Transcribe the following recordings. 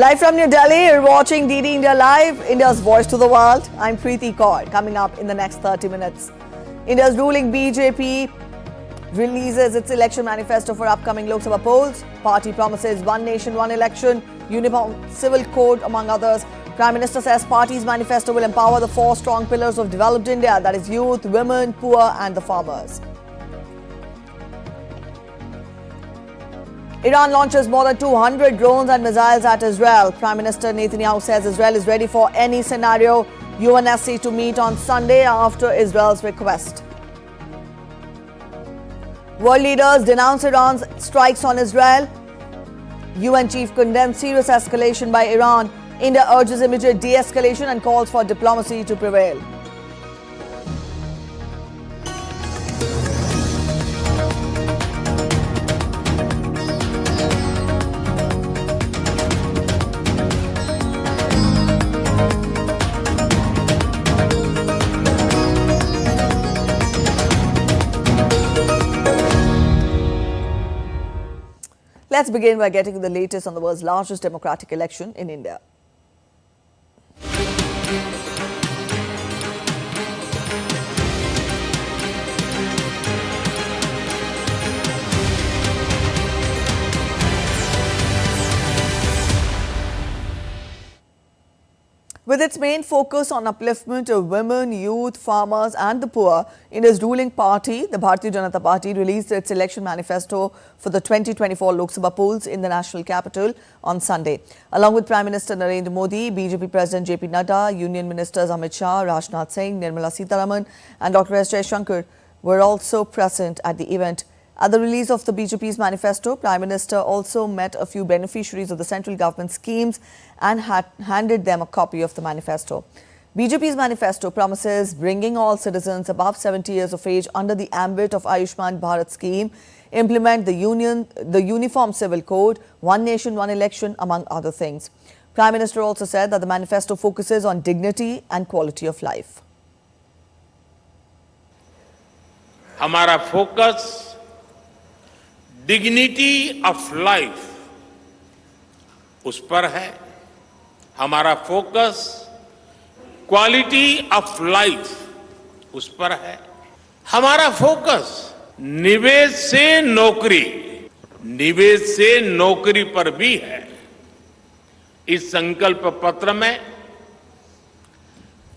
Live from New Delhi, you're watching DD India Live, India's voice to the world. I'm Preeti Kaur. Coming up in the next 30 minutes. India's ruling BJP releases its election manifesto for upcoming Lok Sabha polls. Party promises one nation, one election, uniform civil code, among others. Prime Minister says party's manifesto will empower the four strong pillars of developed India, that is youth, women, poor and the farmers. Iran launches more than 200 drones and missiles at Israel. Prime Minister Netanyahu says Israel is ready for any scenario. UNSC to meet on Sunday after Israel's request. World leaders denounce Iran's strikes on Israel. UN chief condemns serious escalation by Iran. India urges immediate de-escalation and calls for diplomacy to prevail. Let's begin by getting the latest on the world's largest democratic election in India. With its main focus on upliftment of women, youth, farmers and the poor, India's ruling party, the Bharatiya Janata Party, released its election manifesto for the 2024 Lok Sabha polls in the national capital on Sunday. Along with Prime Minister Narendra Modi, BJP President JP Nadda, Union Ministers Amit Shah, Rajnath Singh, Nirmala Sitharaman and Dr. S. Jaishankar were also present at the event. At the release of the BJP's manifesto, Prime Minister also met a few beneficiaries of the central government schemes and handed them a copy of the manifesto. BJP's manifesto promises bringing all citizens above 70 years of age under the ambit of Ayushman Bharat scheme, implement the uniform civil code, one nation, one election, among other things. Prime Minister also said that the manifesto focuses on dignity and quality of life. हमारा focus dignity of life उस पर है, हमारा focus quality of life उस पर है, हमारा focus निवेश से नौकरी पर भी है। इस संकल्प पत्र में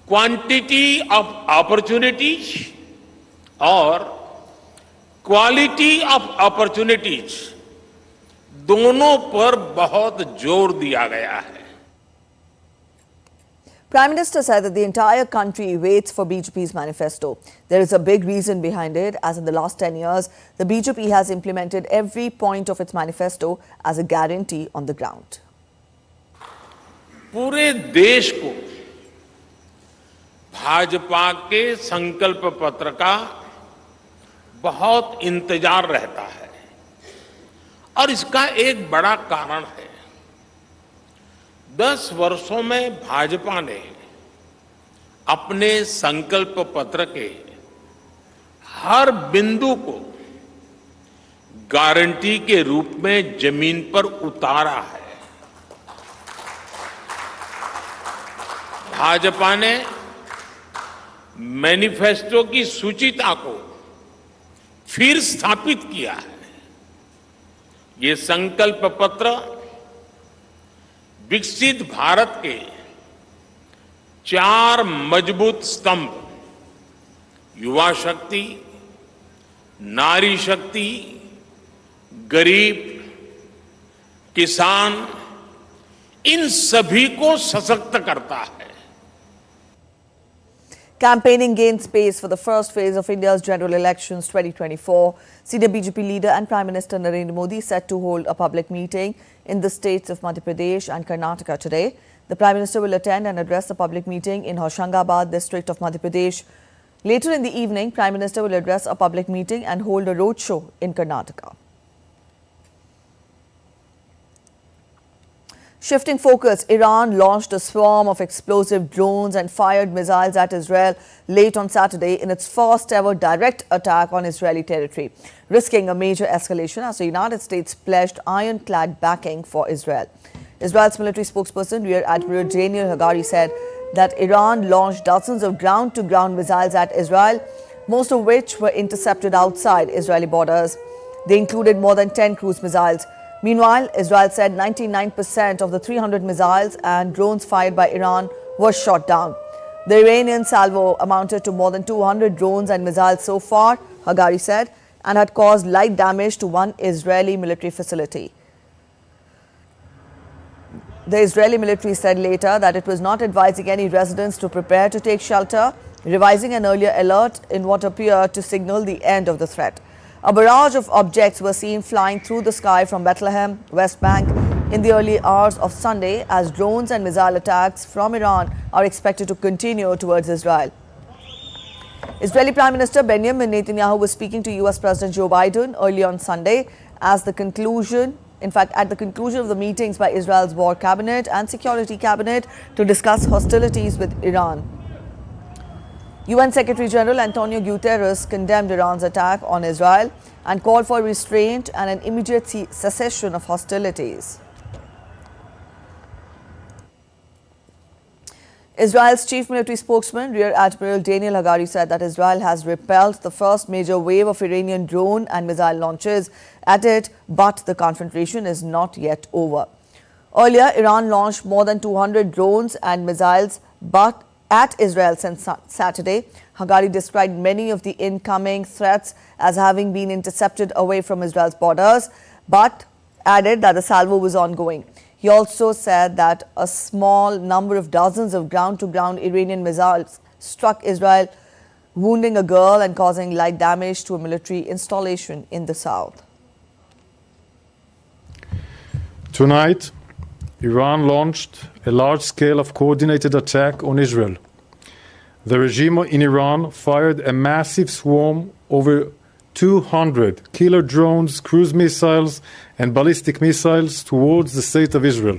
क्वांटिटी ऑफ अपॉर्चुनिटीज और क्वालिटी ऑफ अपॉर्चुनिटीज दोनों पर बहुत जोर दिया गया है। Prime Minister said that the entire country waits for BJP's manifesto. There is a big reason behind it, as in the last 10 years, the BJP has implemented every point of its manifesto as a guarantee on the ground. पूरे देश को भाजपा के संकल्प पत्र का बहुत इंतजार रहता है और इसका एक बड़ा कारण है। 10 वर्षों में भाजपा ने अपने संकल्प पत्र के हर बिंदु को गारंटी के रूप में जमीन पर उतारा है। भाजपा ने मैनिफेस्टो की सूचिता को फिर स्थापित किया है। ये संकल्प पत्र विकसित भारत के 4 मजबूत स्तंभ युवा शक्ति, नारी शक्ति, गरीब, किसान, इन सभी को सशक्त करता है। Campaigning gains pace for the first phase of India's general elections 2024. Senior BJP leader and Prime Minister Narendra Modi set to hold a public meeting in the states of Madhya Pradesh and Karnataka today. The Prime Minister will attend and address the public meeting in Hoshangabad district of Madhya Pradesh. Later in the evening, Prime Minister will address a public meeting and hold a roadshow in Karnataka. Shifting focus, Iran launched a swarm of explosive drones and fired missiles at Israel late on Saturday in its first ever direct attack on Israeli territory, risking a major escalation as the United States pledged ironclad backing for Israel. Israel's military spokesperson, Rear Admiral Daniel Hagari, said that Iran launched dozens of ground-to-ground missiles at Israel, most of which were intercepted outside Israeli borders. They included more than 10 cruise missiles. Meanwhile, Israel said 99% of the 300 missiles and drones fired by Iran were shot down. The Iranian salvo amounted to more than 200 drones and missiles so far, Hagari said, and had caused light damage to one Israeli military facility. The Israeli military said later that it was not advising any residents to prepare to take shelter, revising an earlier alert in what appeared to signal the end of the threat. A barrage of objects were seen flying through the sky from Bethlehem, West Bank, in the early hours of Sunday, as drones and missile attacks from Iran are expected to continue towards Israel. Israeli Prime Minister Benjamin Netanyahu was speaking to US President Joe Biden early on Sunday at the conclusion of the meetings by Israel's War Cabinet and Security Cabinet to discuss hostilities with Iran. UN Secretary General Antonio Guterres condemned Iran's attack on Israel and called for restraint and an immediate cessation of hostilities. Israel's chief military spokesman, Rear Admiral Daniel Hagari, said that Israel has repelled the first major wave of Iranian drone and missile launches at it, but the confrontation is not yet over. Earlier, Iran launched more than 200 drones and missiles at Israel since Saturday. Hagari described many of the incoming threats as having been intercepted away from Israel's borders, but added that the salvo was ongoing. He also said that a small number of dozens of ground-to-ground Iranian missiles struck Israel, wounding a girl and causing light damage to a military installation in the south. Tonight, Iran launched a large-scale of coordinated attack on Israel. The regime in Iran fired a massive swarm over 200 killer drones, cruise missiles, and ballistic missiles towards the state of Israel.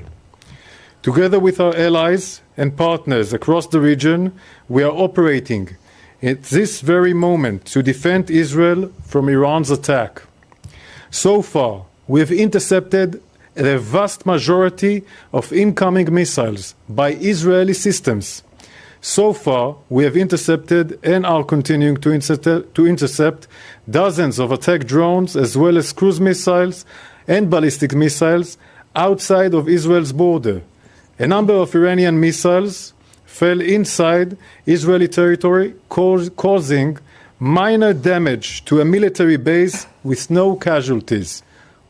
Together with our allies and partners across the region, we are operating at this very moment to defend Israel from Iran's attack. So far, we have intercepted the vast majority of incoming missiles by Israeli systems. So far, we have intercepted and are continuing to intercept dozens of attack drones as well as cruise missiles and ballistic missiles outside of Israel's border. A number of Iranian missiles fell inside Israeli territory, causing minor damage to a military base with no casualties.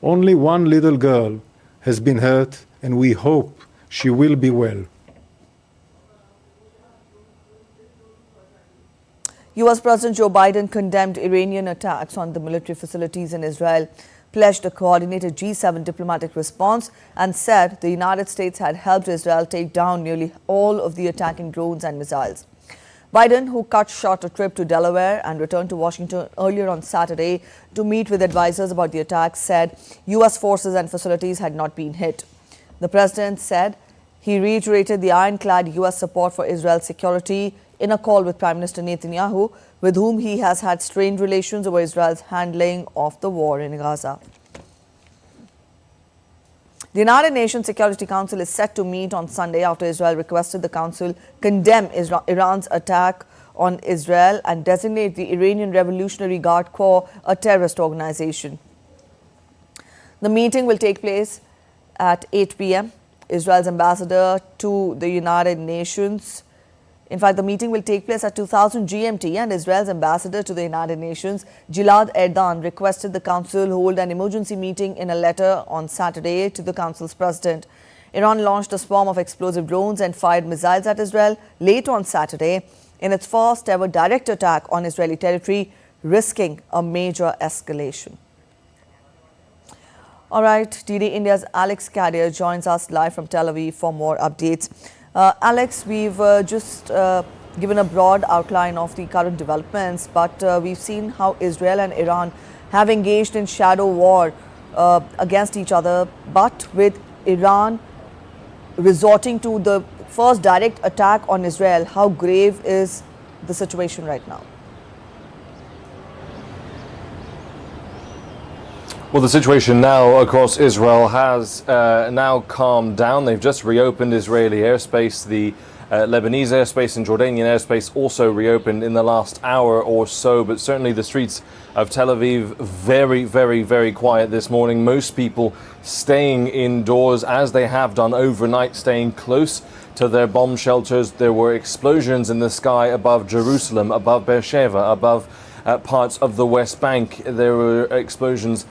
Only one little girl has been hurt, and we hope she will be well. US President Joe Biden condemned Iranian attacks on the military facilities in Israel, pledged a coordinated G7 diplomatic response, and said the United States had helped Israel take down nearly all of the attacking drones and missiles. Biden, who cut short a trip to Delaware and returned to Washington earlier on Saturday to meet with advisors about the attacks, said US forces and facilities had not been hit. The president said he reiterated the ironclad US support for Israel's security in a call with Prime Minister Netanyahu, with whom he has had strained relations over Israel's handling of the war in Gaza. The United Nations Security Council is set to meet on Sunday after Israel requested the Council condemn Iran's attack on Israel and designate the Iranian Revolutionary Guard Corps a terrorist organization. The meeting will take place at 8 p.m. Israel's ambassador to the United Nations. In fact, the meeting will take place at 2000 GMT, and Israel's ambassador to the United Nations, Gilad Erdan, requested the Council hold an emergency meeting in a letter on Saturday to the Council's president. Iran launched a swarm of explosive drones and fired missiles at Israel late on Saturday in its first ever direct attack on Israeli territory, risking a major escalation. All right, DD India's Alex Carrier joins us live from Tel Aviv for more updates. Alex, we've just given a broad outline of the current developments, but we've seen how Israel and Iran have engaged in shadow war against each other, but with Iran resorting to the first direct attack on Israel. How grave is the situation right now? Well, the situation now across Israel has now calmed down. They've just reopened Israeli airspace. The Lebanese airspace and Jordanian airspace also reopened in the last hour or so. But certainly the streets of Tel Aviv very, very, very quiet this morning. Most people staying indoors as they have done overnight, staying close to their bomb shelters. There were explosions in the sky above Jerusalem, above Beersheba, above parts of the West Bank. There were explosions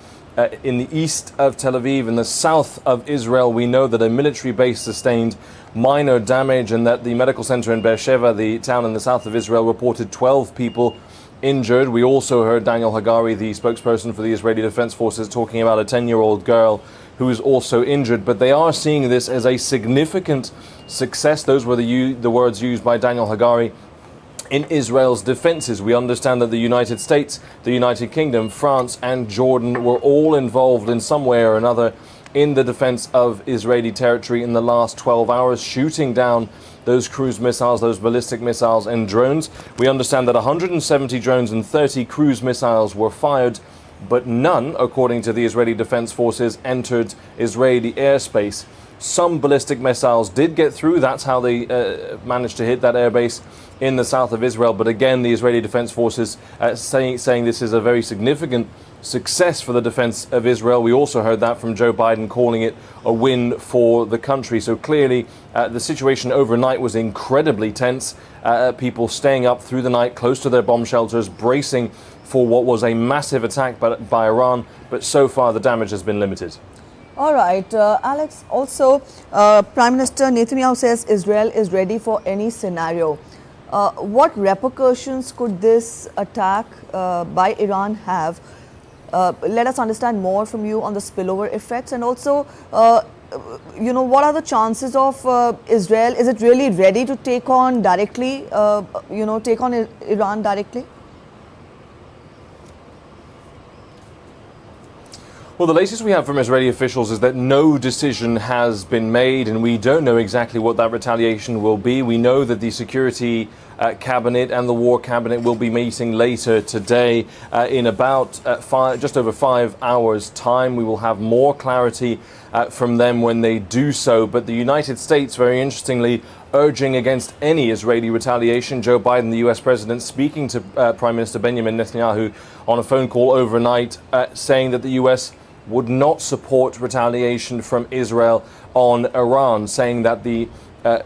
in the east of Tel Aviv, in the south of Israel. We know that a military base sustained minor damage and that the medical center in Beersheba, the town in the south of Israel, reported 12 people injured. We also heard Daniel Hagari, the spokesperson for the Israeli Defense Forces, talking about a 10-year-old girl who is also injured. But they are seeing this as a significant success. Those were the words used by Daniel Hagari in Israel's defenses. We understand that the United States, the United Kingdom, France and Jordan were all involved in some way or another in the defense of Israeli territory in the last 12 hours, shooting down those cruise missiles, those ballistic missiles and drones. We understand that 170 drones and 30 cruise missiles were fired, but none, according to the Israeli Defense Forces, entered Israeli airspace. Some ballistic missiles did get through. That's how they managed to hit that airbase in the south of Israel. But again, the Israeli Defense Forces saying this is a very significant success for the defense of Israel. We also heard that from Joe Biden, calling it a win for the country. So clearly, the situation overnight was incredibly tense. People staying up through the night close to their bomb shelters, bracing for what was a massive attack by Iran. But so far, the damage has been limited. All right, Alex, also Prime Minister Netanyahu says Israel is ready for any scenario. What repercussions could this attack by Iran have? Let us understand more from you on the spillover effects, and also, what are the chances of Israel? Is it really ready to take on directly, take on Iran directly? Well, the latest we have from Israeli officials is that no decision has been made, and we don't know exactly what that retaliation will be. We know that the Security Cabinet and the War Cabinet will be meeting later today in about just over 5 hours' time. We will have more clarity from them when they do so. But the United States, very interestingly, urging against any Israeli retaliation. Joe Biden, the US president, speaking to Prime Minister Benjamin Netanyahu on a phone call overnight, saying that the US would not support retaliation from Israel on Iran, saying that the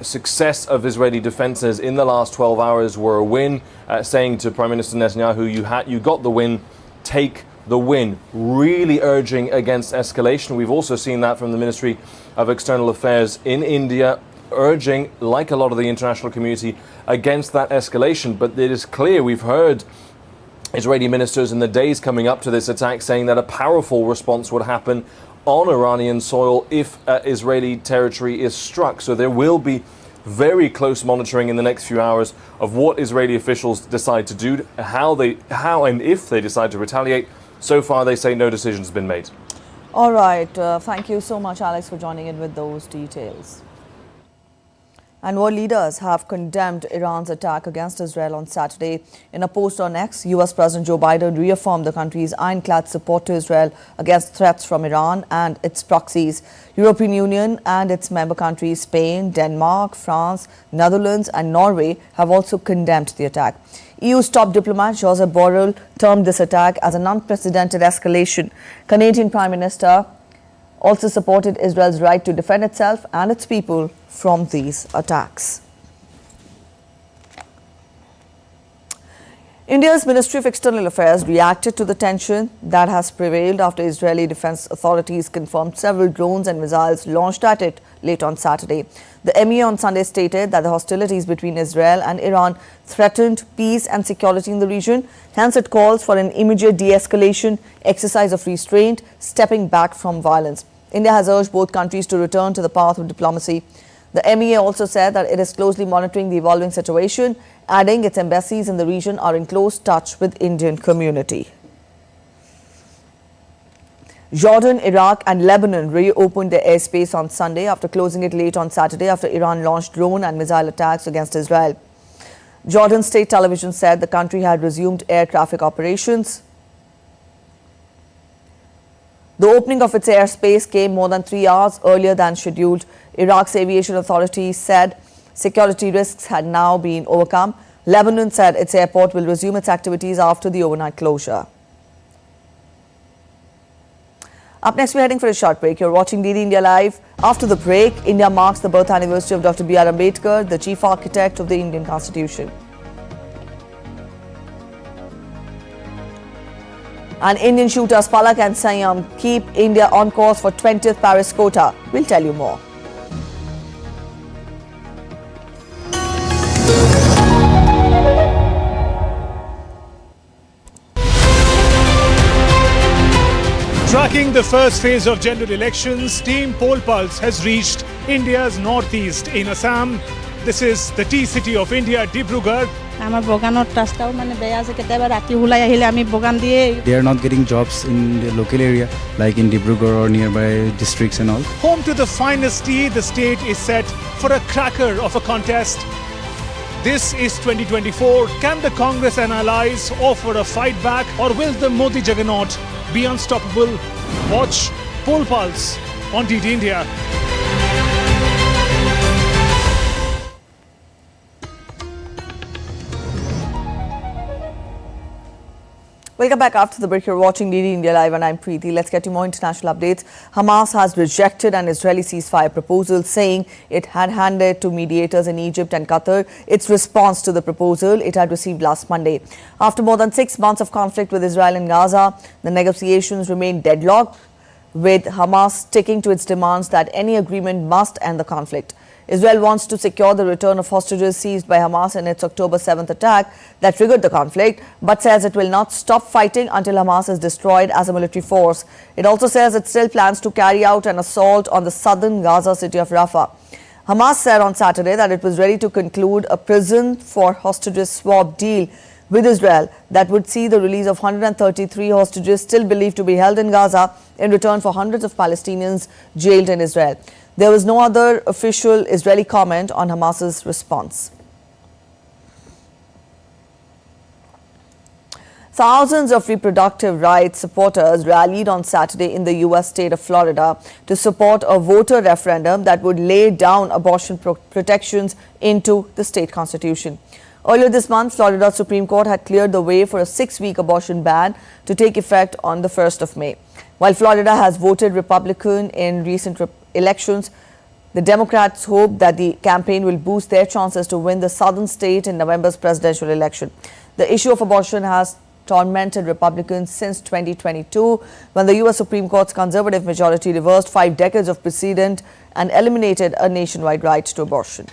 success of Israeli defenses in the last 12 hours were a win, saying to Prime Minister Netanyahu, you got the win, take the win, really urging against escalation. We've also seen that from the Ministry of External Affairs in India, urging, like a lot of the international community, against that escalation. But it is clear, we've heard Israeli ministers in the days coming up to this attack saying that a powerful response would happen on Iranian soil if Israeli territory is struck. So there will be very close monitoring in the next few hours of what Israeli officials decide to do, how and if they decide to retaliate. So far, they say no decision has been made. All right. Thank you so much, Alex, for joining in with those details. And world leaders have condemned Iran's attack against Israel on Saturday. In a post on X, US President Joe Biden reaffirmed the country's ironclad support to Israel against threats from Iran and its proxies. European Union and its member countries Spain, Denmark, France, Netherlands and Norway have also condemned the attack. EU's top diplomat Josep Borrell termed this attack as an unprecedented escalation. Canadian Prime Minister also supported Israel's right to defend itself and its people from these attacks. India's Ministry of External Affairs reacted to the tension that has prevailed after Israeli defense authorities confirmed several drones and missiles launched at it late on Saturday. The MEA on Sunday stated that the hostilities between Israel and Iran threatened peace and security in the region. Hence, it calls for an immediate de-escalation, exercise of restraint, stepping back from violence. India has urged both countries to return to the path of diplomacy. The MEA also said that it is closely monitoring the evolving situation, adding its embassies in the region are in close touch with Indian community. Jordan, Iraq and Lebanon reopened their airspace on Sunday after closing it late on Saturday after Iran launched drone and missile attacks against Israel. Jordan state television said the country had resumed air traffic operations. The opening of its airspace came more than 3 hours earlier than scheduled. Iraq's aviation authority said security risks had now been overcome. Lebanon said its airport will resume its activities after the overnight closure. Up next, we're heading for a short break. You're watching DD India Live. After the break, India marks the birth anniversary of Dr. B.R. Ambedkar, the chief architect of the Indian Constitution. And Indian shooters Palak and Sanyam keep India on course for 20th Paris quota. We'll tell you more. Tracking the first phase of general elections, Team Poll Pulse has reached India's northeast in Assam. This is the tea city of India, Dibrugarh. আমাৰ বগানত ৰাস্তাও মানে বেয়া আছে কেতিয়াবা ৰাতি ওলাই আহিলে আমি বগান দিয়ে They are not getting jobs in the local area like in Dibrugarh or nearby districts and all. Home to the finest tea, the state is set for a cracker of a contest. This is 2024. Can the Congress and allies offer a fight back, or will the Modi juggernaut be unstoppable? Watch Poll Pulse on DD India. Welcome back after the break. You're watching DD India Live and I'm Preeti. Let's get you more international updates. Hamas has rejected an Israeli ceasefire proposal, saying it had handed to mediators in Egypt and Qatar its response to the proposal it had received last Monday. After more than 6 months of conflict with Israel and Gaza, the negotiations remain deadlocked, with Hamas sticking to its demands that any agreement must end the conflict. Israel wants to secure the return of hostages seized by Hamas in its October 7th attack that triggered the conflict, but says it will not stop fighting until Hamas is destroyed as a military force. It also says it still plans to carry out an assault on the southern Gaza city of Rafah. Hamas said on Saturday that it was ready to conclude a prison for hostages swap deal with Israel that would see the release of 133 hostages still believed to be held in Gaza in return for hundreds of Palestinians jailed in Israel. There was no other official Israeli comment on Hamas's response. Thousands of reproductive rights supporters rallied on Saturday in the U.S. state of Florida to support a voter referendum that would lay down abortion protections into the state constitution. Earlier this month, Florida Supreme Court had cleared the way for a 6-week abortion ban to take effect on the 1st of May. While Florida has voted Republican in recent elections, the Democrats hope that the campaign will boost their chances to win the southern state in November's presidential election. The issue of abortion has tormented Republicans since 2022, when the U.S. Supreme Court's conservative majority reversed 5 decades of precedent and eliminated a nationwide right to abortion.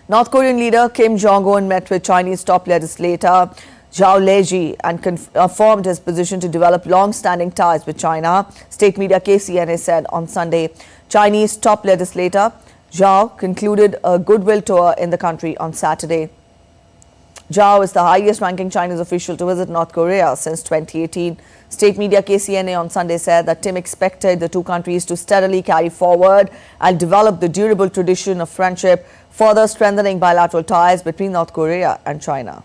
North Korean leader Kim Jong-un met with Chinese top legislator Zhao Leji and affirmed his position to develop long-standing ties with China. State media KCNA said on Sunday. Chinese top legislator Zhao concluded a goodwill tour in the country on Saturday. Zhao is the highest-ranking Chinese official to visit North Korea since 2018. State media KCNA on Sunday said that Tim expected the two countries to steadily carry forward and develop the durable tradition of friendship, further strengthening bilateral ties between North Korea and China.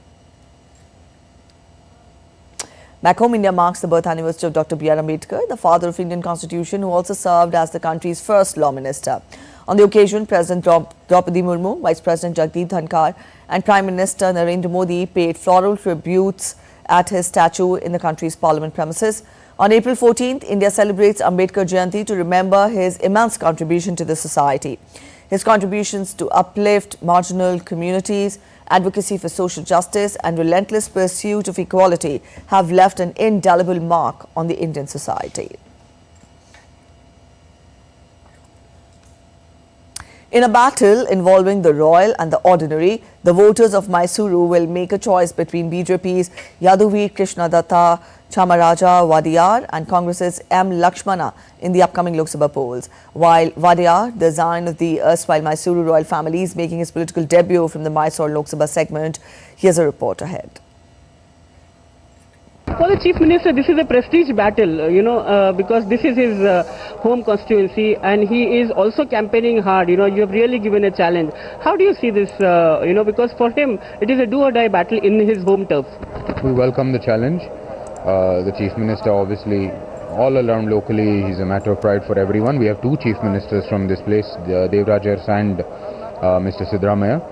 Back home, India marks the birth anniversary of Dr. B.R. Ambedkar, the father of Indian Constitution, who also served as the country's first law minister. On the occasion, President Draupadi Murmu, Vice President Jagdeep Dhankar and Prime Minister Narendra Modi paid floral tributes at his statue in the country's parliament premises. On April 14th, India celebrates Ambedkar Jayanti to remember his immense contribution to the society. His contributions to uplift marginal communities, advocacy for social justice and relentless pursuit of equality have left an indelible mark on the Indian society. In a battle involving the royal and the ordinary, the voters of Mysuru will make a choice between BJP's Yaduvir Krishnadatta Chamaraja Wadiyar and Congress's M. Lakshmana in the upcoming Lok Sabha polls. While Wadiyar, the scion of the erstwhile Mysuru royal family, is making his political debut from the Mysore Lok Sabha segment, here's a report ahead. For the Chief Minister, this is a prestige battle, because this is his home constituency and he is also campaigning hard. You have really given a challenge. How do you see this, because for him, it is a do or die battle in his home turf. We welcome the challenge. The Chief Minister, obviously, all around locally, he's a matter of pride for everyone. We have two Chief Ministers from this place, Devrajers and Mr. Sidramaya.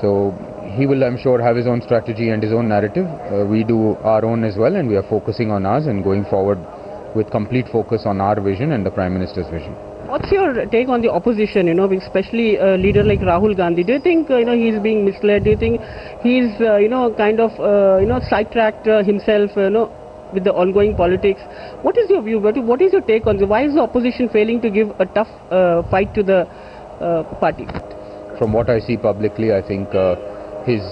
So he will, I'm sure, have his own strategy and his own narrative. We do our own as well, and we are focusing on ours and going forward with complete focus on our vision and the Prime Minister's vision. What's your take on the opposition, especially a leader like Rahul Gandhi? Do you think, he's being misled? Do you think he's, sidetracked himself, with the ongoing politics? What is your view? What is your take on this? Why is the opposition failing to give a tough fight to the party? From what I see publicly, I think his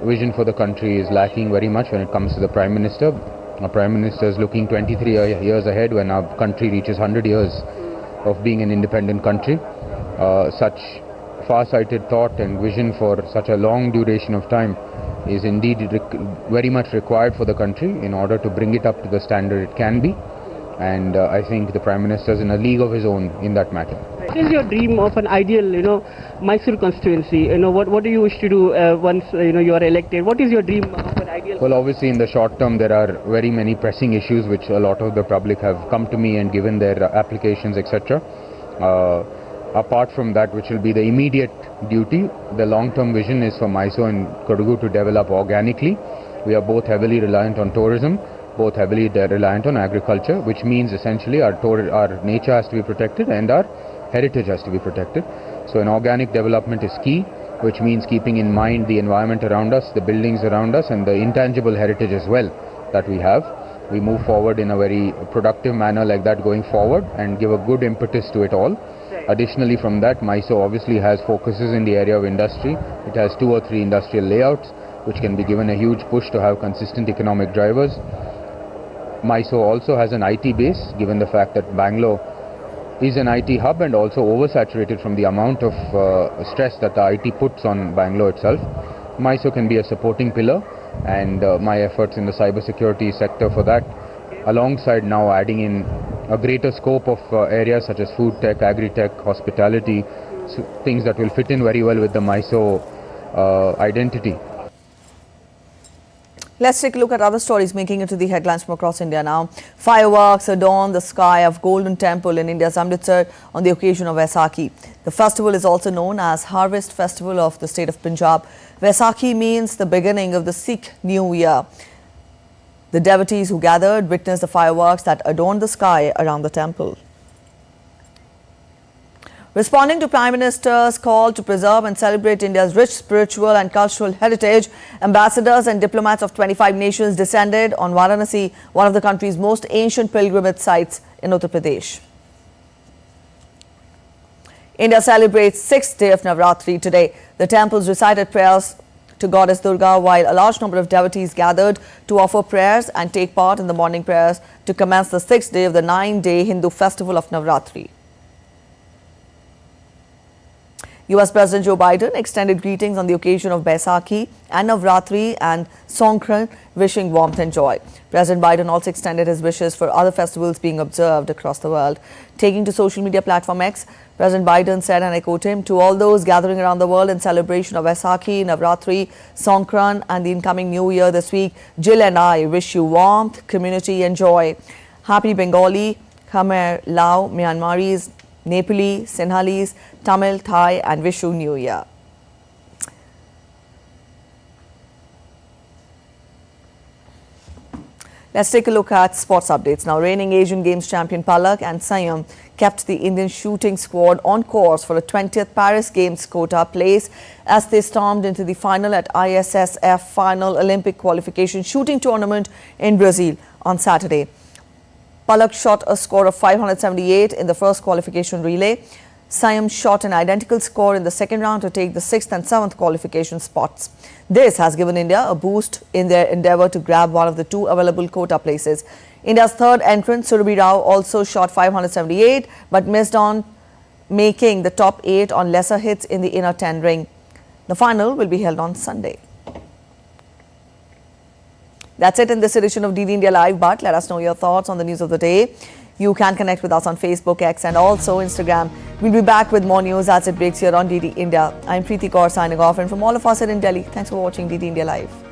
vision for the country is lacking very much when it comes to the Prime Minister. Our Prime Minister is looking 23 years ahead when our country reaches 100 years of being an independent country. Such far-sighted thought and vision for such a long duration of time is indeed very much required for the country in order to bring it up to the standard it can be. And I think the Prime Minister is in a league of his own in that matter. What is your dream of an ideal, Mysore constituency? What do you wish to do once, you are elected? What is your dream of an ideal? Well, obviously in the short term there are very many pressing issues which a lot of the public have come to me and given their applications, etc. Apart from that, which will be the immediate duty, the long-term vision is for Mysore and Kodagu to develop organically. We are both heavily reliant on tourism, both heavily reliant on agriculture, which means essentially our nature has to be protected and our heritage has to be protected. So an organic development is key, which means keeping in mind the environment around us, the buildings around us, and the intangible heritage as well that we have. We move forward in a very productive manner like that going forward and give a good impetus to it all. Additionally from that, Mysore obviously has focuses in the area of industry. It has 2 or 3 industrial layouts which can be given a huge push to have consistent economic drivers. Mysore also has an IT base, given the fact that Bangalore is an IT hub and also oversaturated from the amount of stress that the IT puts on Bangalore itself. Mysore can be a supporting pillar, and my efforts in the cybersecurity sector for that, alongside now adding in a greater scope of areas such as food tech, agri-tech, hospitality, so things that will fit in very well with the Mysore identity. Let's take a look at other stories making it to the headlines from across India now. Fireworks adorn the sky of Golden Temple in India's Amritsar on the occasion of Vaisakhi. The festival is also known as Harvest Festival of the state of Punjab. Vaisakhi means the beginning of the Sikh New Year. The devotees who gathered witnessed the fireworks that adorned the sky around the temple. Responding to Prime Minister's call to preserve and celebrate India's rich spiritual and cultural heritage, ambassadors and diplomats of 25 nations descended on Varanasi, one of the country's most ancient pilgrimage sites in Uttar Pradesh. India celebrates 6th day of Navratri today. The temples recited prayers to Goddess Durga, while a large number of devotees gathered to offer prayers and take part in the morning prayers to commence the 6th day of the 9-day Hindu festival of Navratri. US President Joe Biden extended greetings on the occasion of Vaisakhi and Navratri and Songkran, wishing warmth and joy. President Biden also extended his wishes for other festivals being observed across the world. Taking to social media platform X, President Biden said, and I quote him, "To all those gathering around the world in celebration of Vaisakhi, Navratri, Songkran and the incoming New Year this week, Jill and I wish you warmth, community and joy. Happy Bengali, Khmer, Lao, Myanmaris, Nepali, Sinhalese, Tamil, Thai and Vishu New Year." Let's take a look at sports updates now. Reigning Asian Games champion Palak and Sayam kept the Indian shooting squad on course for a 20th Paris Games quota place as they stormed into the final at ISSF Final Olympic Qualification Shooting Tournament in Brazil on Saturday. Palak shot a score of 578 in the first qualification relay. Sayam shot an identical score in the second round to take the 6th and 7th qualification spots. This has given India a boost in their endeavour to grab one of the 2 available quota places. India's third entrant, Surabhi Rao, also shot 578 but missed on making the top 8 on lesser hits in the inner 10 ring. The final will be held on Sunday. That's it in this edition of DD India Live, but let us know your thoughts on the news of the day. You can connect with us on Facebook, X and also Instagram. We'll be back with more news as it breaks here on DD India. I'm Preeti Kaur signing off, and from all of us here in Delhi, thanks for watching DD India Live.